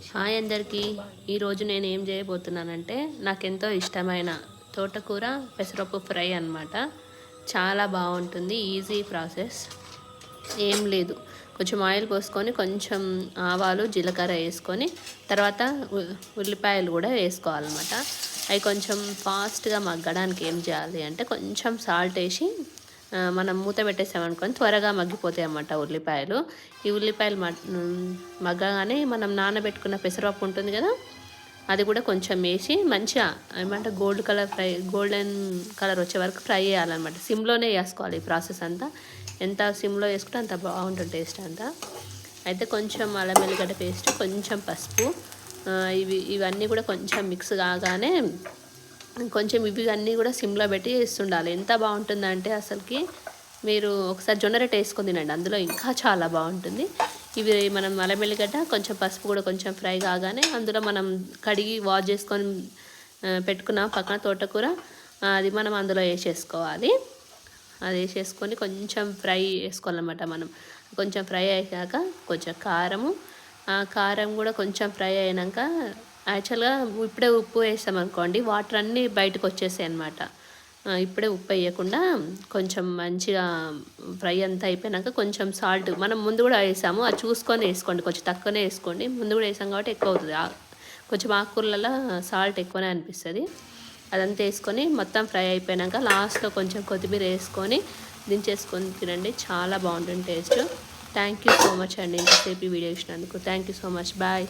Hi అందరికీ. ఈరోజు నేను ఏం చేయబోతున్నానంటే నాకెంతో ఇష్టమైన తోటకూర పెసరపప్పు ఫ్రై అన్నమాట. చాలా బాగుంటుంది, ఈజీ ప్రాసెస్. ఏం లేదు, కొంచెం ఆయిల్ పోసుకొని కొంచెం ఆవాలు జీలకర్ర వేసుకొని తర్వాత ఉల్లిపాయలు కూడా వేసుకోవాలన్నమాట. అవి కొంచెం ఫాస్ట్గా మగ్గడానికి ఏం చేయాలి అంటే కొంచెం సాల్ట్ వేసి మనం మూత పెట్టేసామనుకొని త్వరగా మగ్గిపోతాయి అన్నమాట ఉల్లిపాయలు. ఈ ఉల్లిపాయలు మగ్గగానే మనం నానబెట్టుకున్న పెసరపప్పు ఉంటుంది కదా, అది కూడా కొంచెం వేసి మంచిగా ఏమంటే గోల్డెన్ కలర్ వచ్చే వరకు ఫ్రై చేయాలన్నమాట. సిమ్లోనే వేసుకోవాలి ఈ ప్రాసెస్ అంతా. ఎంత సిమ్లో వేసుకుంటే అంత బాగుంటుంది టేస్ట్ అంతా. అయితే కొంచెం అల్లం వెల్లిగడ్డ పేస్ట్, కొంచెం పసుపు, ఇవన్నీ కూడా కొంచెం మిక్స్ కాగానే కొంచెం ఇవి అన్నీ కూడా సిమ్లో పెట్టి వేస్తుండాలి. ఎంత బాగుంటుందంటే అసలుకి మీరు ఒకసారి జొన్న రొట్టె వేసుకొని తినండి, అందులో ఇంకా చాలా బాగుంటుంది. ఇవి మనం అల్లం వెల్లిగడ్డ కొంచెం పసుపు కూడా కొంచెం ఫ్రై కాగానే అందులో మనం కడిగి వాష్ చేసుకొని పెట్టుకున్న పక్కన తోటకూర అది మనం అందులో వేసేసుకోవాలి. అది వేసేసుకొని కొంచెం ఫ్రై వేసుకోవాలన్నమాట. మనం కొంచెం ఫ్రై అయ్యాక కొంచెం కారం కూడా కొంచెం ఫ్రై అయినాక యాక్చువల్గా ఇప్పుడే ఉప్పు వేసామనుకోండి వాటర్ అన్నీ బయటకు వచ్చేసాయి అన్నమాట. ఇప్పుడే ఉప్పు వేయకుండా కొంచెం మంచిగా ఫ్రై అంతా అయిపోయాక కొంచెం సాల్ట్ మనం ముందు కూడా వేసాము, అది చూసుకొని వేసుకోండి, కొంచెం తక్కువనే వేసుకోండి. ముందు కూడా వేసాం కాబట్టి ఎక్కువ అవుతుంది. కొంచెం ఆకుకూరలలో సాల్ట్ ఎక్కువనే అనిపిస్తుంది. అదంతా వేసుకొని మొత్తం ఫ్రై అయిపోయాక లాస్ట్లో కొంచెం కొత్తిమీర వేసుకొని దించేసుకొని తినండి, చాలా బాగుంటుంది taste. Thank you so much అండి ఇంతసేపు ఈ వీడియో ఇచ్చినందుకు. Thank you so much. Bye.